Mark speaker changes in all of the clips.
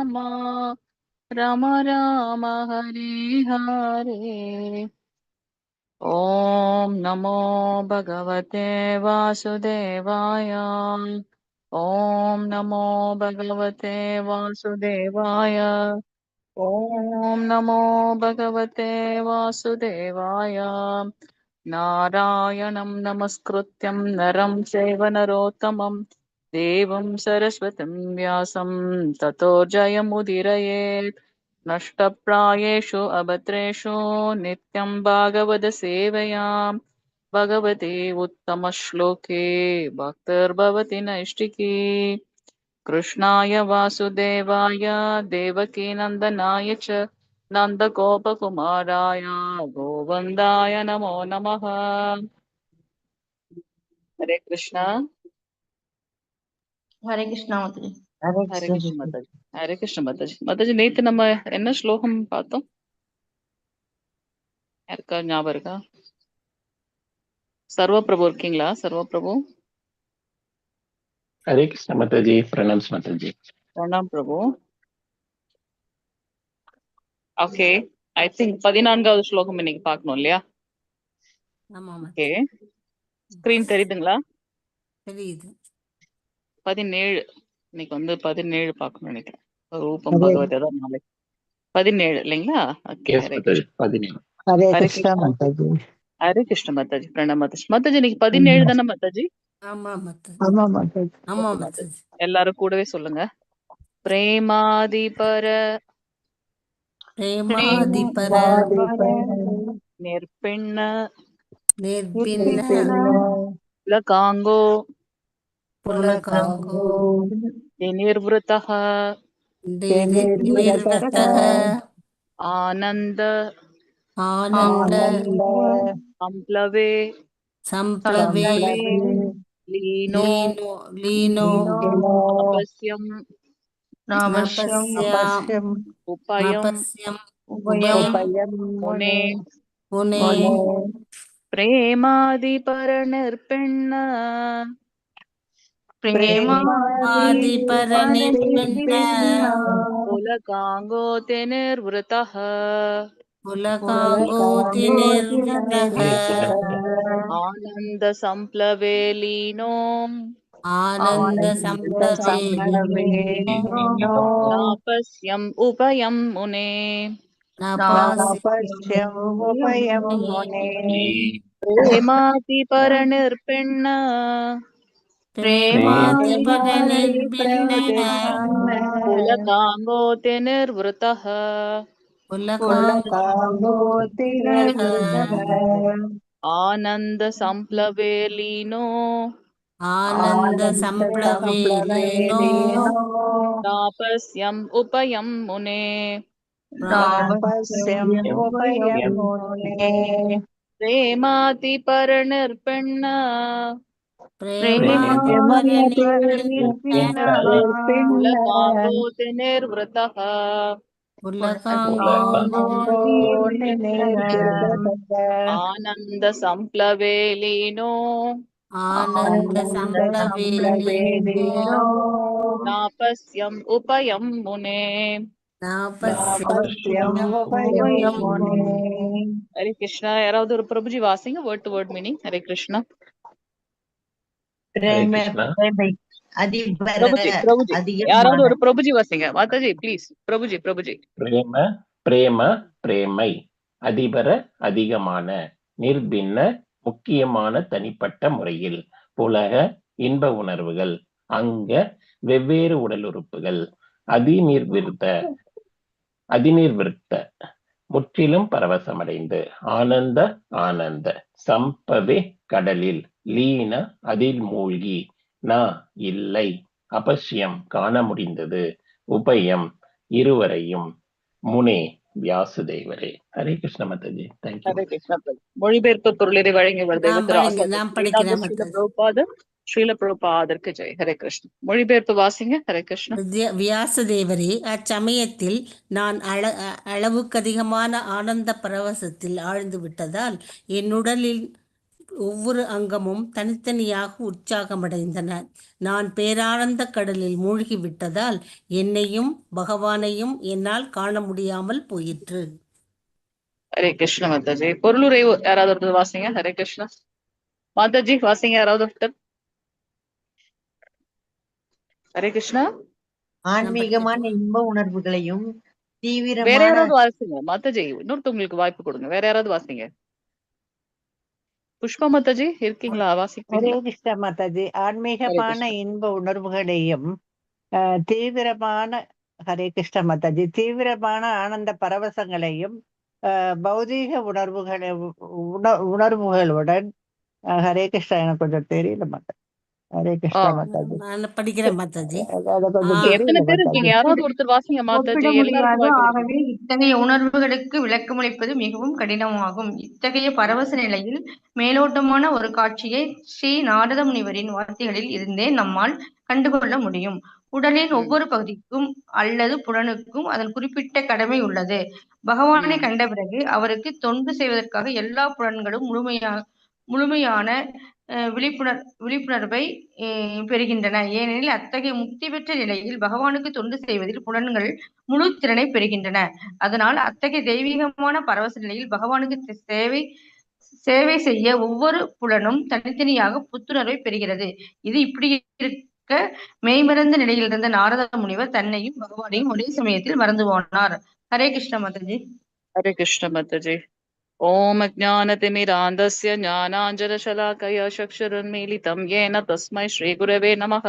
Speaker 1: ராமா ராம ராம ஹரே ஹரே. ஓம் நமோ பகவதே வாசுதேவாய. ஓம் நமோ பகவதே வாசுதேவாய. ஓம் நமோ பகவதே வாசுதேவாய. நாராயணம் நமஸ்கிருத்யம் நரம் சேவ நரோத்தமம் தேவம் சரஸ்வதிம் வியாசம் ததோ ஜயமுதிரயேத். நஷ்டப்ராயேஷு அபத்ரேஷு நித்யம் பாகவத சேவையா பகவதி உத்தம ஸ்லோகே பக்தர்பவதி நைஷ்டிகி. कृष्णाय वासुदेवाय देवकीनन्दनाय च नन्दगोपकुमाराय गोविन्दाय नमो नमः. हरे कृष्णा.
Speaker 2: ஹரே கிருஷ்ணா மாதாஜி.
Speaker 1: ஹரே கிருஷ்ண மாதாஜி. ஹரே கிருஷ்ண மாதாஜி. மாதாஜி நேத்து நம்ம என்ன ஸ்லோகம் பார்த்தோம்? யாருக்கா ஞாபகம் இருக்கா? சர்வ பிரபு இருக்கீங்களா? சர்வ பிரபு.
Speaker 3: हरे कृष्ण माताजी, प्रणाम माताजी।
Speaker 1: பிரணாம் பிரபு. ஓகே, ஐ திங்க் 14வது ஸ்லோகம் இன்னைக்கு பார்க்கணும் இல்லையா? ஓகே, ஸ்கிரீன் தெரியுதுங்களா?
Speaker 4: தெரியுது.
Speaker 1: 17 இன்னைக்கு 17 பார்க்கணும் நினைக்கிறேன். ரூபம் பகவதி தான் நாளைக்கு 17 இல்லைங்களா? ஓகே,
Speaker 3: Yes,
Speaker 1: ஹரே
Speaker 3: माताजी,
Speaker 1: கிருஷ்ணா.
Speaker 3: 17।
Speaker 5: हरे
Speaker 1: ஹரே
Speaker 5: कृष्णा
Speaker 1: கிருஷ்ணா.
Speaker 5: माताजी।
Speaker 1: ஹரே கிருஷ்ண மாதாஜி. பிரணாம் மாதாஜி. மாதாஜி இன்னைக்கு 17 தானே மாதாஜி?
Speaker 4: ஆமா மாதாஜி.
Speaker 5: आमा माताजी।
Speaker 4: ஆமா
Speaker 1: ஓகே
Speaker 4: மாதாஜி.
Speaker 1: மாதாஜி. எல்லாரும் கூடவே சொல்லுங்க. பிரேமாதிபர
Speaker 4: பிரேமாதிபர
Speaker 1: நிர்பிண்ண
Speaker 4: நிர்பின்ன
Speaker 1: லகாங்கோ
Speaker 4: புலகாங்கோ
Speaker 1: நிர்வృతః
Speaker 4: நிர்வதः
Speaker 1: ஆனந்த
Speaker 4: ஆனந்த
Speaker 1: சம்ப்ளவே
Speaker 4: சம்ப்ளவே
Speaker 1: லீனோ
Speaker 4: லீனோ
Speaker 1: அபஸ்யம்
Speaker 4: நபஸ்யம்
Speaker 1: உபயம் முனே.
Speaker 4: புனே
Speaker 1: பிரேமாதிபர நிர்பிண்ண
Speaker 4: பிரேமாதிபர நிர்பின்ன
Speaker 1: புலகாங்கோதி நிர்வృతః
Speaker 4: புலகாங்கோதி நிர்வதः
Speaker 1: ஆனந்த சம்ப்ளவே லீனோ
Speaker 4: ஆனந்த சம்ப்ளவே
Speaker 1: நாபஸ்யம் உபயம் முனே. பிரேமாதிபர நிர்பிண்ண
Speaker 4: பிரேமாதிபர நிர்பின்ன
Speaker 1: புலகாங்கோதி நிர்வృతః
Speaker 4: புலகாங்கோதி நிர்வதः
Speaker 1: ஆனந்த சம்ப்ளவே லீனோ
Speaker 4: ஆனந்த சம்ப்ளவே லீனோ
Speaker 1: நாபஸ்யம் உபயம் முனே. பிரேமாதிபர நிர்பிண்ண
Speaker 4: பிரேமாதிபர நிர்பின்ன
Speaker 1: புலகாங்கோதி நிர்வృతః
Speaker 4: புலகாங்கோதி
Speaker 1: ஆனந்த சம்ப்ளவே லீனோ
Speaker 4: ஆனந்த சம்ப்ளவே லீனோ
Speaker 1: நாபஸ்யம் உபயம் முனே.
Speaker 4: நாபஸ்யம்
Speaker 1: ஹரே கிருஷ்ணா. யாராவது ஒரு பிரபுஜி வாசிங்க, word to word meaning. Hare Krishna.
Speaker 3: Hare Krishna.
Speaker 1: Prabhuji யாராவது ஒரு பிரபுஜி வாசிங்க. மாதாஜி ப்ளீஸ். பிரபுஜி.
Speaker 3: प्रेम प्रेम प्रेமை அதிபர அதிகமான நிர்பின்ன முக்கியமான தனிப்பட்ட முறையில் புலக இன்ப உணர்வுகள் அங்க வெவ்வேறு உடல் உறுப்புகள் அதிநிர்விருத்த முற்றிலும் பரவசமடைந்து ஆனந்த ஆனந்த சம்பவே கடலில் லீன அதில் மூழ்கி ந இல்லை அபஷ்யம் காண முடிந்தது உபயம் இருவரையும் முனே வியாசுதேவரே. ஹரே கிருஷ்ண மாதாஜி. தேங்க்யூ.
Speaker 1: ஹரே கிருஷ்ணா. மொழிபெயர்ப்பு பொருளை வழங்கி
Speaker 4: நான் படிக்கிறேன்.
Speaker 1: ஸ்ரீல பிரபுபாதற்கு ஜெய். ஹரே கிருஷ்ண. மொழிபெயர்ப்பு வாசிங்க. ஹரே கிருஷ்ண.
Speaker 4: வியாசதேவரே, அச்சமயத்தில் நான் அளவுக்கு அதிகமான ஆனந்த பரவசத்தில் ஆழ்ந்து விட்டதால் என் ஒவ்வொரு அங்கமும் தனித்தனியாக உற்சாகமடைந்தன. நான் பேரானந்த கடலில் மூழ்கி விட்டதால் என்னையும் பகவானையும் என்னால் காண முடியாமல் போயிற்று.
Speaker 1: ஹரே கிருஷ்ண மாதாஜி. பொருளுரை யாராவது ஒருத்தர் வாசிங்க. ஹரே கிருஷ்ணா மாதாஜி வாசிங்க யாராவது ஒருத்தர். ஹரே கிருஷ்ணா.
Speaker 2: ஆன்மீகமான இன்ப உணர்வுகளையும்
Speaker 1: வேற
Speaker 2: தீவிரமான
Speaker 1: யாராவது வாசிங்க மாதாஜி. இன்னொருத்தவங்களுக்கு வாய்ப்பு கொடுங்க. வேற யாராவது வாசிங்க. புஷ்பா மாதாஜி இருக்கீங்களா?
Speaker 5: ஹரே
Speaker 1: வாசிப்பீங்களா?
Speaker 5: கிருஷ்ண மாதாஜி.
Speaker 1: ஹரே
Speaker 5: ஆன்மீகமான
Speaker 1: கிருஷ்ணா.
Speaker 5: இன்ப உணர்வுகளையும் தீவிரமான ஹரே கிருஷ்ண மாதாஜி தீவிரமான ஆனந்த பரவசங்களையும் பௌதீக உணர்வுகளுடன் ஹரே கிருஷ்ணா. எனக்கு கொஞ்சம் தெரியல மாதாஜி. ஹரே கிருஷ்ண மாதாஜி.
Speaker 4: நான் படிக்கிறேன் மாதாஜி.
Speaker 5: அதை கொஞ்சம்
Speaker 1: எத்தனை
Speaker 5: தெரியல
Speaker 1: பேர் இருக்கீங்க?
Speaker 5: மாதாஜி.
Speaker 1: யாராவது ஒருத்தர் வாசிங்க மாதாஜி.
Speaker 6: ஒப்பிட
Speaker 1: எல்லாருக்கும்
Speaker 6: முடியாதோ.
Speaker 1: வாய்ப்பு
Speaker 6: ஆகவே
Speaker 1: கொடுங்க.
Speaker 6: இத்தகைய உணர்வுகளுக்கு விளக்கமளிப்பது மிகவும் கடினமாகும். இத்தகைய பரவச நிலையில் மேலோட்டமான ஒரு காட்சியை ஸ்ரீ நாரத முனிவரின் வார்த்தைகளில் இருந்தே நம்மால் கண்டுகொள்ள முடியும். உடலின் ஒவ்வொரு பகுதிக்கும் அல்லது புலனுக்கும் அதன் குறிப்பிட்ட கடமை உள்ளது. பகவானை கண்ட பிறகு அவருக்கு தொண்டு செய்வதற்காக எல்லா புலன்களும் முழுமையான விழிப்புணர்வை பெறுகின்றன. ஏனெனில் அத்தகைய முக்தி பெற்ற நிலையில் பகவானுக்கு தொண்டு செய்வதில் புலன்கள் முழு திறனை பெறுகின்றன. அதனால் அத்தகைய தெய்வீகமான பரவச நிலையில் பகவானுக்கு சேவை செய்ய ஒவ்வொரு புலனும் தனித்தனியாக புத்துணர்வை பெறுகிறது. இது இப்படி இருக்க மெய்மறந்த நிலையில் இருந்த நாரத முனிவர் தன்னையும் பகவானையும் ஒரே சமயத்தில் மறந்து போனார். ஹரே கிருஷ்ண மாதாஜி.
Speaker 1: ஹரே கிருஷ்ண மாதாஜி. ஓம் அஜ்ஞானதிமிராந்தஸ்ய ஞானாஞ்சலशलाकया चक्षुरुन्मीलितं येन तस्मै श्रीगुरवे नमः.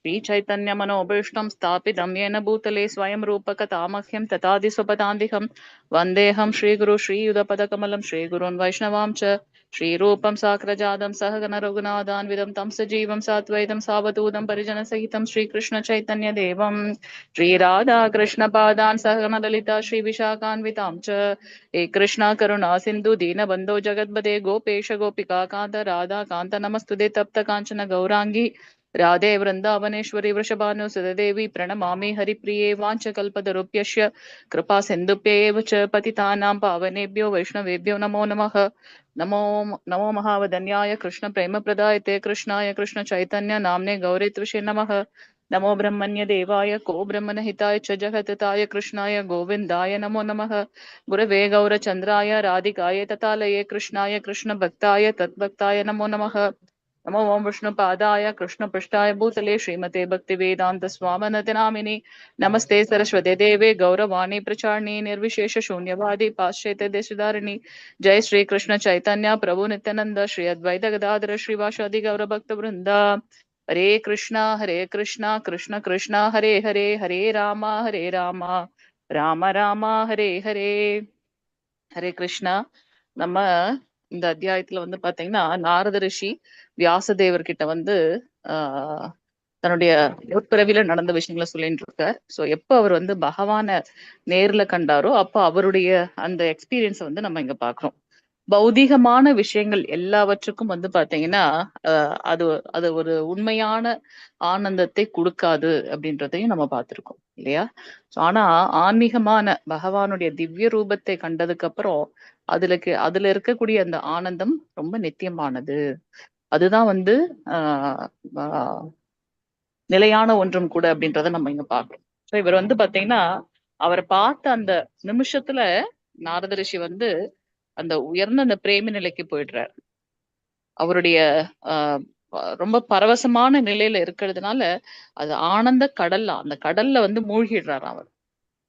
Speaker 1: श्रीचैतन्यमनोभीष्टं स्थापितं येन भूतले स्वयं रूपकथामह्यं तथादिस्वपदान्तिकं वन्देऽहं श्रीगुरु श्रीयुधपदकमलं श्रीगुरून् वैष्णवां च श्रीरूपं साग्रजातं सहगण रघुनाथान्वितं तं सजीवं साद्वैतं सावधूतं परिजनसहितं श्रीकृष्णचैतन्यदेवं श्रीराधाकृष्णपादान् सहगण ललिता श्रीविशाखान्वितां च हे कृष्णा करुणा सिन्धु दीनबन्धो जगद्पदे गोपेश गोपिका कान्त राधा कान्त नमस्तुते तप्त काञ्चन गौराङ्गी राधे वृन्दावनेश्वरी वृषभानुसुतदेवी प्रणमामि हरिप्रिये वाञ्छकल्पतरुभ्यश्च कृपा सिन्धुभ्येव च पतितानां पावनेभ्यो वैष्णवेभ्यो नमो नमः. नमो महावदन्याय कृष्ण प्रेम प्रदायते कृष्णाय कृष्ण चैतन्य नाम्ने गौरीत्विषे नमः. नमो ब्रह्मण्य देवाय को ब्रह्मणहिताय च जगत्ताय कृष्णाय गोविन्दाय नमो नमः. गुरवे गौरचन्द्राय राधिकाय तथालये कृष्णाय कृष्ण भक्ताय तद्भक्ताय नमो नमः. नमो ओं विष्णुपादाय कृष्णपृष्ठाय भूतले श्रीमते भक्तिवेदान्त स्वामिनिति नामिनि नमस्ते सरस्वते देवे गौरवाणी प्रचारिणी निर्विशेष शून्यवादी पाश्चात्य देशधारिणी जय श्री कृष्ण चैतन्य प्रभु नित्यानंद श्री अद्वैत गदाधर श्रीवासादि गौर भक्त वृंदा. हरे कृष्णा कृष्ण कृष्ण हरे हरे हरे राम राम राम हरे हरे. ஹரே கிருஷ்ணா. நம்ம இந்த அத்தியாயத்துல வந்து பாத்தீங்கன்னா நாரத ரிஷி வியாசதேவர்கிட்ட வந்து தன்னுடைய முற்பிறவில நடந்த விஷயங்களை சொல்லிட்டு இருக்கார். ஸோ எப்போ அவர் வந்து பகவான நேர்ல கண்டாரோ அப்போ அவருடைய அந்த எக்ஸ்பீரியன்ஸை வந்து நம்ம இங்க பாக்குறோம். பௌதிகமான விஷயங்கள் எல்லாவற்றுக்கும் வந்து பாத்தீங்கன்னா அது அது ஒரு உண்மையான ஆனந்தத்தை கொடுக்காது அப்படின்றதையும் நம்ம பார்த்திருக்கோம் இல்லையா? ஆனா ஆன்மீகமான பகவானுடைய திவ்ய ரூபத்தை கண்டதுக்கு அப்புறம் அதுல இருக்கக்கூடிய அந்த ஆனந்தம் ரொம்ப நித்தியமானது. அதுதான் வந்து நிலையான ஒன்றும் கூட அப்படின்றத நம்ம இங்க பாக்குறோம். ஸோ இவர் வந்து பாத்தீங்கன்னா அவரை பார்த்த அந்த நிமிஷத்துல நாரத ரிஷி வந்து அந்த உயர்ந்த அந்த பிரேமி நிலைக்கு போயிடுறார். அவருடைய ரொம்ப பரவசமான நிலையில இருக்கிறதுனால அது ஆனந்த கடல்ல அந்த கடல்ல வந்து மூழ்கிடுறாரு. அவர்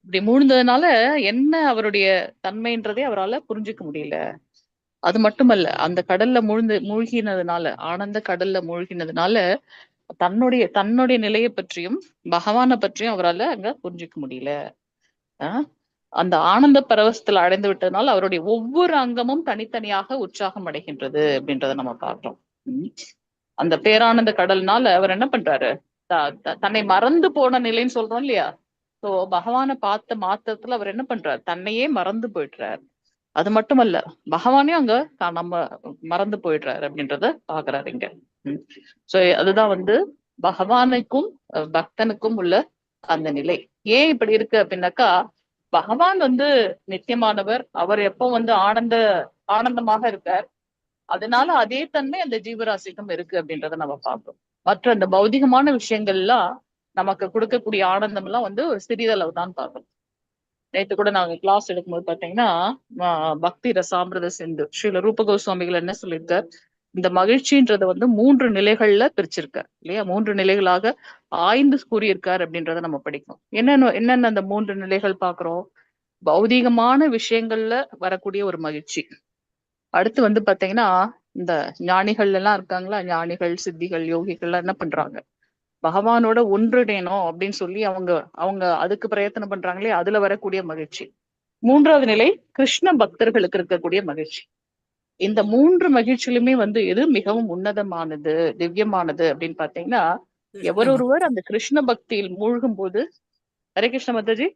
Speaker 1: இப்படி மூழ்ந்ததுனால என்ன அவருடைய தன்மைன்றதே அவரால் புரிஞ்சுக்க முடியல. அது மட்டுமல்ல, அந்த கடல்ல மூழ்கினதுனால ஆனந்த கடல்ல மூழ்கினதுனால தன்னுடைய நிலையை பற்றியும் பகவானை பற்றியும் அவரால் அங்க புரிஞ்சுக்க முடியல. அந்த ஆனந்த பரவசத்துல அடைந்து விட்டதுனால அவருடைய ஒவ்வொரு அங்கமும் தனித்தனியாக உற்சாகம் அடைகின்றது அப்படின்றத நம்ம பார்க்கிறோம். அந்த பேரானந்த கடல்னால அவர் என்ன பண்றாரு, தன்னை மறந்து போன நிலைன்னு சொல்றோம் இல்லையா? சோ பகவானை பார்த்த மாத்திரத்துல அவர் என்ன பண்றாரு, தன்னையே மறந்து போயிடுறாரு. அது மட்டுமல்ல, பகவானே அங்க நம்ம மறந்து போயிடுறாரு அப்படின்றத பாக்குறாரு இங்க. சோ அதுதான் வந்து பகவானுக்கும் பக்தனுக்கும் உள்ள அந்த நிலை. ஏன் இப்படி இருக்கு அப்படின்னாக்கா, பகவான் வந்து நித்தியமானவர். அவர் எப்போ வந்து ஆனந்தமாக இருக்கார். அதனால அதே தன்மை அந்த ஜீவராசிக்கும் இருக்கு அப்படின்றத நம்ம பார்க்கிறோம். மற்ற அந்த பௌதிகமான விஷயங்கள்லாம் நமக்கு கொடுக்கக்கூடிய ஆனந்தம் எல்லாம் வந்து ஒரு சிறிதளவு தான் பார்க்கணும். நேற்று கூட நாங்க கிளாஸ் எடுக்கும்போது பாத்தீங்கன்னா பக்தி ரசாமிரத சிந்து ஸ்ரீல ரூப கோஸ்வாமிகள் என்ன சொல்லியிருக்கார், இந்த மகிழ்ச்சின்றத வந்து 3 நிலைகள்ல பிரிச்சிருக்கார் இல்லையா, 3 நிலைகளாக ஆய்ந்து கூறியிருக்கார் அப்படின்றத நம்ம படிக்கணும். என்னென்ன அந்த 3 நிலைகள் பாக்குறோம்? பௌதீகமான விஷயங்கள்ல வரக்கூடிய ஒரு மகிழ்ச்சி. அடுத்து வந்து பாத்தீங்கன்னா இந்த ஞானிகள் எல்லாம் இருக்காங்களா, ஞானிகள் சித்திகள் யோகிகள் என்ன பண்றாங்க, பகவானோட ஒன்றிணையணும் அப்படின்னு சொல்லி அவங்க அதுக்கு பிரயத்தனம் பண்றாங்களே, அதுல வரக்கூடிய மகிழ்ச்சி. 3வது நிலை கிருஷ்ண பக்தர்களுக்கு இருக்கக்கூடிய மகிழ்ச்சி. இந்த 3 மகிழ்ச்சியிலுமே வந்து எது மிகவும் உன்னதமானது திவ்யமானது அப்படின்னு பாத்தீங்கன்னா, எவரொருவர் அந்த கிருஷ்ண பக்தியில் மூழ்கும் போது, ஹரே கிருஷ்ண மத்தாஜி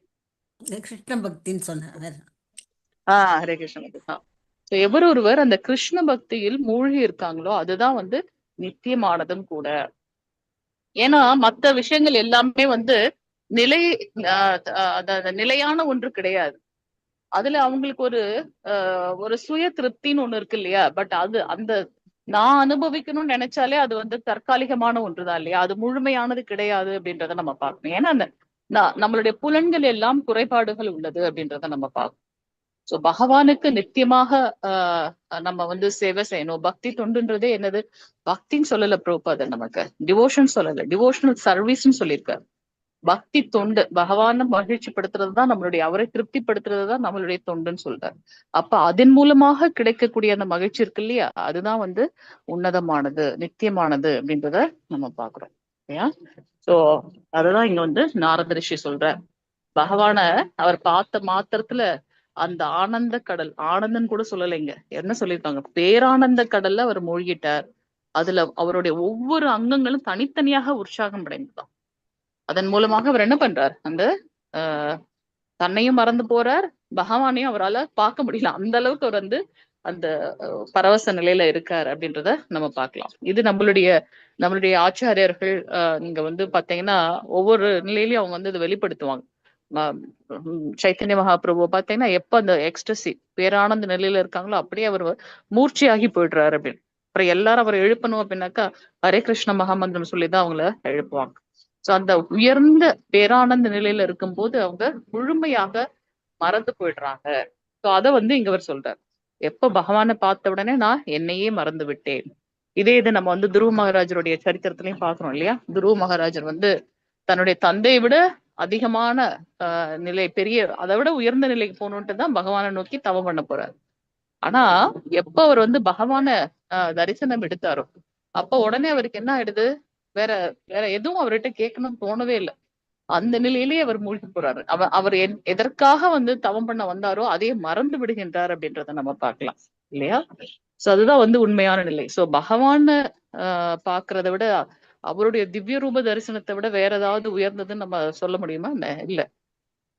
Speaker 4: கிருஷ்ண பக்தின்னு சொன்னார்.
Speaker 1: ஹரே கிருஷ்ண மத்தாஜி. எவரொருவர் அந்த கிருஷ்ண பக்தியில் மூழ்கி இருக்காங்களோ அதுதான் வந்து நித்தியமானதும் கூட. ஏன்னா மத்த விஷயங்கள் எல்லாமே வந்து நிலை நிலையான ஒன்று கிடையாது. அதுல அவங்களுக்கு ஒரு சுய திருப்தின்னு ஒண்ணு இருக்கு இல்லையா, பட் அந்த நான் அனுபவிக்கணும்னு நினைச்சாலே அது வந்து தற்காலிகமான ஒன்றுதான் இல்லையா, அது முழுமையானது கிடையாது அப்படின்றத நம்ம பார்க்கணும். ஏன்னா அந்த நம்மளுடைய புலன்கள் எல்லாம் குறைபாடுகள் உள்ளது அப்படின்றத நம்ம பார்க்கணும். சோ பகவானுக்கு நித்தியமாக நம்ம வந்து சேவை செய்யணும். பக்தி தொண்டுன்றதே என்னது, பக்தின்னு சொல்லல பிரபுபாதர், நமக்கு டிவோஷன் சொல்லல, டிவோஷனல் சர்வீஸ்ன்னு சொல்லியிருக்காரு. பக்தி தொண்டு, பகவான மகிழ்ச்சி படுத்துறதுதான் நம்மளுடைய, அவரை திருப்திப்படுத்துறதுதான் நம்மளுடைய தொண்டுன்னு சொல்றாரு. அப்ப அதன் மூலமாக கிடைக்கக்கூடிய அந்த மகிழ்ச்சி இருக்கு இல்லையா, அதுதான் வந்து உன்னதமானது நித்தியமானது அப்படின்றத நம்ம பாக்குறோம் இல்லையா. சோ அதுதான் இங்க வந்து நாரத ரிஷி சொல்ற, பகவான அவர் பார்த்த மாத்திரத்துல அந்த ஆனந்த கடல், ஆனந்தன் கூட சொல்லலைங்க, என்ன சொல்லியிருக்காங்க, பேரானந்த கடல்ல அவர் மூழ்கிட்டார். அதுல அவருடைய ஒவ்வொரு அங்கங்களும் தனித்தனியாக உற்சாகம் அடைந்துதான். அதன் மூலமாக அவர் என்ன பண்றார், அந்த தன்னையும் மறந்து போறார், பகவானையும் அவரால் பார்க்க முடியல, அந்த அளவுக்கு அவர் வந்து அந்த பரவச நிலையில இருக்கார் அப்படின்றத நம்ம பார்க்கலாம். இது நம்மளுடைய ஆச்சாரியர்கள் நீங்க வந்து பாத்தீங்கன்னா ஒவ்வொரு நிலையிலயும் அவங்க வந்து இதை வெளிப்படுத்துவாங்க. சைத்தன்ய மகாபிரபு பாத்தீங்கன்னா எப்ப அந்த எக்ஸ்டசி பேரானந்த நிலையில இருக்காங்களோ அப்படியே அவர் மூர்ச்சியாகி போயிடுறாரு அப்படின்னு. அப்புறம் எல்லாரும் அவரை எழுப்பணும் அப்படின்னாக்கா ஹரே கிருஷ்ண மகாமந்திரம் சொல்லிதான் அவங்கள எழுப்புவாங்க. சோ அந்த உயர்ந்த பேரானந்த நிலையில இருக்கும்போது அவங்க முழுமையாக மறந்து போயிடுறாங்க. சோ அதை வந்து இங்க அவர் சொல்றார், எப்ப பகவானை பார்த்த உடனே நான் என்னையே மறந்து விட்டேன். இதே இது நம்ம வந்து துருவ மகாராஜருடைய சரித்திரத்திலையும் பாக்குறோம் இல்லையா. துருவ மகாராஜர் வந்து தன்னுடைய தந்தையை விட அதிகமான நிலை, பெரிய அதை விட உயர்ந்த நிலைக்கு போகணுன்ட்டு தான் பகவானை நோக்கி தவம் பண்ண போறாரு. ஆனா எப்ப அவர் வந்து பகவான தரிசனம் எடுத்தாரோ அப்ப உடனே அவருக்கு என்ன ஆயிடுது, வேற எதுவும் அவர்கிட்ட கேட்கணும்னு தோணவே இல்லை. அந்த நிலையிலேயே அவர் மூழ்கி போறாரு. அவர் எதற்காக வந்து தவம் பண்ண வந்தாரோ அதையே மறந்து விடுகின்றார் அப்படின்றத நம்ம பார்க்கலாம் இல்லையா. சோ அதுதான் வந்து உண்மையான நிலை. சோ பகவான பாக்குறத விட அவருடைய திவ்ய ரூப தரிசனத்தை விட வேற ஏதாவது உயர்ந்ததுன்னு நம்ம சொல்ல முடியுமா? இல்ல.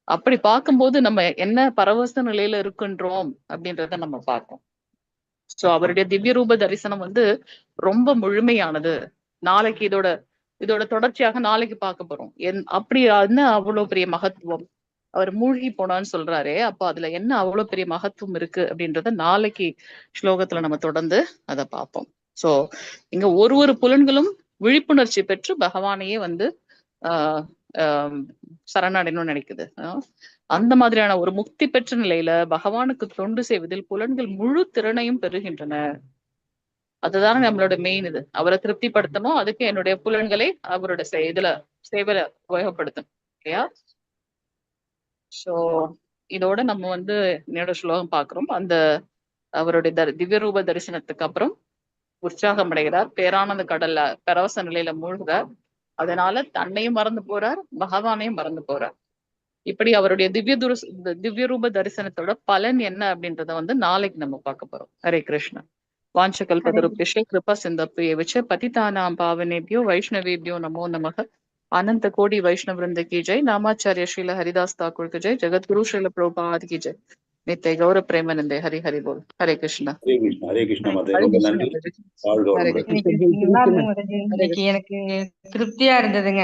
Speaker 1: அப்படி பார்க்கும்போது நம்ம என்ன பரவச நிலையில இருக்கின்றோம் அப்படின்றத நம்ம பார்ப்போம். சோ அவருடைய திவ்ய ரூப தரிசனம் வந்து ரொம்ப முழுமையானது. நாளைக்கு இதோட தொடர்ச்சியாக நாளைக்கு பார்க்க போறோம். அப்படி என்ன அவ்வளவு பெரிய மகத்துவம், அவர் மூழ்கி போனான்னு சொல்றாரே, அப்ப அதுல என்ன அவ்வளவு பெரிய மகத்துவம் இருக்கு அப்படின்றத நாளைக்கு ஸ்லோகத்துல நம்ம தொடர்ந்து அதை பார்ப்போம். சோ இங்க ஒரு புலன்களும் விழிப்புணர்ச்சி பெற்று பகவானையே வந்து சரணடையணும்னு நினைக்குது. அந்த மாதிரியான ஒரு முக்தி பெற்ற நிலையில பகவானுக்கு தொண்டு செய்வதில் புலன்கள் முழு திறனையும் பெறுகின்றன. அதுதானே நம்மளோட மெயின் இது, அவரை திருப்திப்படுத்தணும், அதுக்கு என்னுடைய புலன்களை அவரோட சேவையில உபயோகப்படுத்தணும் இல்லையா. சோ இதோட நம்ம வந்து என்னோட ஸ்லோகம் பாக்குறோம். அந்த அவருடைய திவ்ய ரூப தரிசனத்துக்கு அப்புறம் உற்சாகம் அடைகிறார், பேரானந்த கடல்ல பரவச நிலையில மூழ்கிறார். அதனால தன்னையும் மறந்து போறார், பகவானையும் மறந்து போறார். இப்படி அவருடைய திவ்ய ரூப தரிசனத்தோட பலன் என்ன அப்படின்றத வந்து நாளைக்கு நம்ம பார்க்க போறோம். ஹரே கிருஷ்ணா. வாஞ்சகல்பதருப்யஸ்ய கிருபா சிந்தப்யேவச பதிதானாம் பாவனேபியோ வைஷ்ணவேபியோ நமோ நமः. अनंत कोटि वैष्णव वृंद की जय. नामाचार्य श्रील हरिदास ठाकुर की जय. जगत गुरु श्रील प्रभुपाद की जय. नित्य गौर प्रेमानंदे. हरि हरि बोल. हरे कृष्णा.
Speaker 7: हरे कृष्णा माता. ரொம்ப நன்றி.
Speaker 6: இன்னைக்கு எனக்கு திருப்தியா இருந்ததுங்க.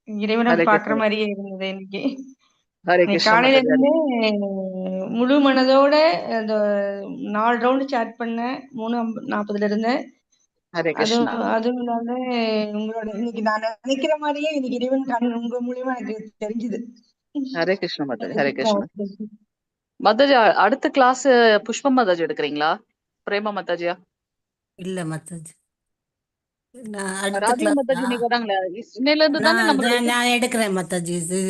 Speaker 6: இறைவனை பாக்குற மாதிரியே இருந்தது. இன்னைக்கு காலையில இருந்து முழு மனதோட அந்த 4 ரவுண்ட் சாட் பண்ணேன். 3:40 இருந்தேன்.
Speaker 1: ஹரே கிருஷ்ணா.
Speaker 6: அதுவும் இல்லாம உங்களோட இன்னைக்கு நான் நினைக்கிற மாதிரியே இன்னைக்கு இறைவன் உங்க மூலியமா எனக்கு தெரிஞ்சுது.
Speaker 1: ஹரே கிருஷ்ணா மாதாஜி. ஹரே கிருஷ்ணா மாதாஜி. அடுத்த கிளாஸ் புஷ்பம் மாதாஜி எடுக்கிறீங்களா? பிரேமா மாதாஜியா?
Speaker 4: இல்ல மாதாஜி, நான் அடுத்த
Speaker 1: ராதிகா மாதாஜி
Speaker 4: கிளாஸ்
Speaker 1: இன்னைக்கு வராங்களா? இன்னையில இருந்து தானே நம்ம
Speaker 4: நான் எடுக்கிறேன் மாதாஜி. இது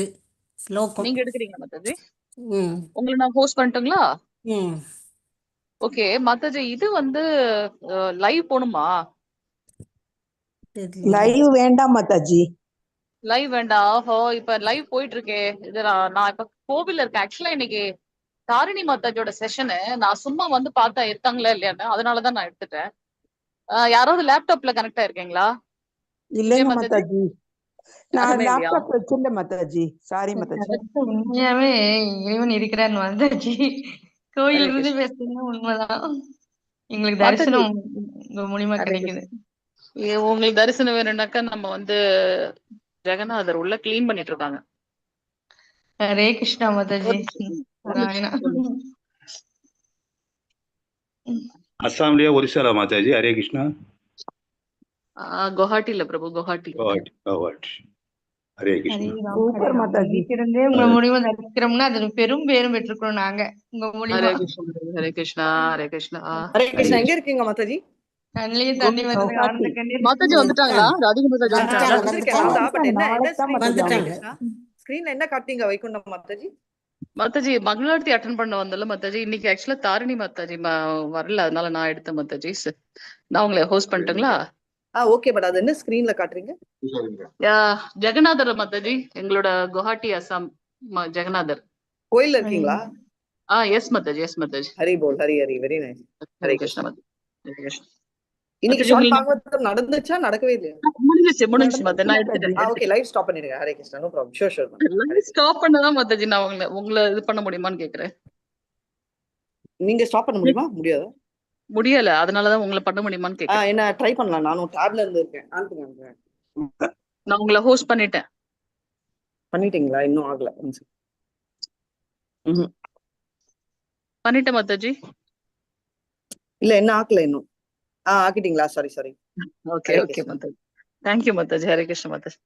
Speaker 4: ஸ்லோகம்.
Speaker 1: நீங்க எடுக்கிறீங்க மாதாஜி?
Speaker 4: ம்
Speaker 1: உங்களை நான் ஹோஸ்ட் பண்ணிட்டுங்களா?
Speaker 4: ம்
Speaker 1: ஓகே மாதாஜி, இது வந்து லைவ் போணுமா?
Speaker 4: தெரியல.
Speaker 8: லைவ் வேண்டாம் மாதாஜி.
Speaker 1: லைவ் வேண்டாம். ஓஹோ, இப்ப லைவ் போயிட்டு இருக்கே. இது நான் இப்ப கோவில்ல இருக்கேன். ஆக்சுவலா இன்னைக்கு தாரிணி மாதாஜியோட செஷனு நான் சும்மா வந்து பார்த்தா இருக்காங்களா இல்லையான்னு, அதனாலதான் நான் எடுத்துட்டேன். யாராவது லேப்டாப்ல கனெக்ட் ஆயிருக்கீங்களா?
Speaker 8: இல்லைங்க
Speaker 1: மாதாஜி?
Speaker 8: மாதாஜி, நான்
Speaker 1: யாருமே இல்லையா?
Speaker 8: லேப்டாப் வச்சிருந்த மாதாஜி. சாரி மாதாஜி.
Speaker 6: உண்மையாவே இறைவன் இருக்கிறான்னு வந்தாச்சு. கோயில்ல
Speaker 1: ஹரே
Speaker 6: இருந்து
Speaker 1: கிருஷ்ணா.
Speaker 6: பேசுறீங்கன்னா உண்மைதான். எங்களுக்கு
Speaker 1: மாதாஜி,
Speaker 6: தரிசனம் உங்க மூலியமா
Speaker 1: ஹரே
Speaker 6: கிடைக்குது.
Speaker 1: கிருஷ்ணா. உங்களுக்கு தரிசனம் வேணும்னாக்கா நம்ம வந்து ஜெகநாதர் உள்ள கிளீன் பண்ணிட்டு இருக்காங்க.
Speaker 6: ஹரே கிருஷ்ணா மாதாஜி. நாராயணா.
Speaker 7: அஸ்ஸாம்லயா ஒரிசால மாதாஜி? ஹரே கிருஷ்ணா.
Speaker 1: குவஹாட்டில பிரபு, குவஹாட்டி.
Speaker 7: ஹரே கிருஷ்ணா.
Speaker 8: சூப்பர் மாதாஜி.
Speaker 6: வீட்டிலிருந்தே உங்க மூலியமா தரிசிக்கிறோம்னா அது பெரும் பேரும் பெற்றுக்கிறோம் நாங்க உங்க மூலியமா.
Speaker 1: ஹரே கிருஷ்ணா, ஹரே கிருஷ்ணா, ஹரே கிருஷ்ணா.
Speaker 9: ஹரே கிருஷ்ணா. எங்க இருக்கீங்க மாதாஜி?
Speaker 6: கண்ணிலேயே தண்ணி வருது. ஆனந்த கண்ணீர்.
Speaker 1: மாதாஜி வந்துட்டாங்களா? ராதிகா மாதாஜி வந்துட்டாங்களா?
Speaker 9: வந்திருக்கேன் நான் தான். பட் என்ன
Speaker 4: வந்துட்டாங்க.
Speaker 9: ஸ்கிரீன்ல என்ன காட்டுறீங்க வைகுண்டம் மாதாஜி?
Speaker 1: மாதாஜி மங்களாரத்தி அட்டன் பண்ண வந்தல மாதாஜி. இன்னைக்கு ஆக்சுவலா தாரிணி மாதாஜி வரல, அதனால நான் எடுத்தேன் மாதாஜி. நான் உங்களை ஹோஸ்ட் பண்ணிட்டுங்களா?
Speaker 9: ஓகே, பட் அது என்ன ஸ்கிரீன்ல காட்டுறீங்க?
Speaker 1: ஜெகநாதர் மாதாஜி, எங்களோட குவஹாட்டி அசாம் ஜெகநாதர்.
Speaker 9: கோயில்ல இருக்கீங்களா?
Speaker 1: Yes Mataji, yes Mataji.
Speaker 9: ஹரி போல், ஹரி ஹரி, வெரி நைஸ்.
Speaker 1: ஹரே கிருஷ்ணா மாதாஜி. ஹரே கிருஷ்ணா.
Speaker 9: இன்னைக்கு
Speaker 1: மாதாஜி,
Speaker 9: ஷார்ட்
Speaker 1: உங்களுக்கு
Speaker 9: பாகவதம் நடந்துச்சா நடக்கவே இல்லையா?
Speaker 1: முடிஞ்சிச்சு மாதாஜி. நான் எடுத்துட்டேன்.
Speaker 9: ஓகே, லைவ் ஸ்டாப் பண்ணிடுங்க. Hare Krishna. No problem. Sure
Speaker 1: stop பண்ணதான் மாதாஜி நான் உங்களை இது பண்ண முடியுமான்னு கேக்குறேன்.
Speaker 9: நீங்க ஸ்டாப் பண்ண முடியுமா? முடியாதா?
Speaker 1: முடியல, அதனாலதான் உங்களை பண்ண முடியுமான்னு கேக்குறேன்.
Speaker 9: என்ன ட்ரை பண்ணலாம். நானும் டேப்ல இருந்து இருக்கேன். ஆன் பண்ணுங்க.
Speaker 1: நான் உங்களை ஹோஸ்ட் பண்ணிட்டேன்.
Speaker 9: பண்ணிட்டீங்களா? இன்னும் ஆகல.
Speaker 1: பண்ணிட்டேன் மாதாஜி.
Speaker 9: இல்ல, என்ன ஆகல இன்னும். ஆக்கிட்டீங்களா? Sorry.
Speaker 1: Okay okay Mataji. Thank you Mataji. Hare Krishna Mataji.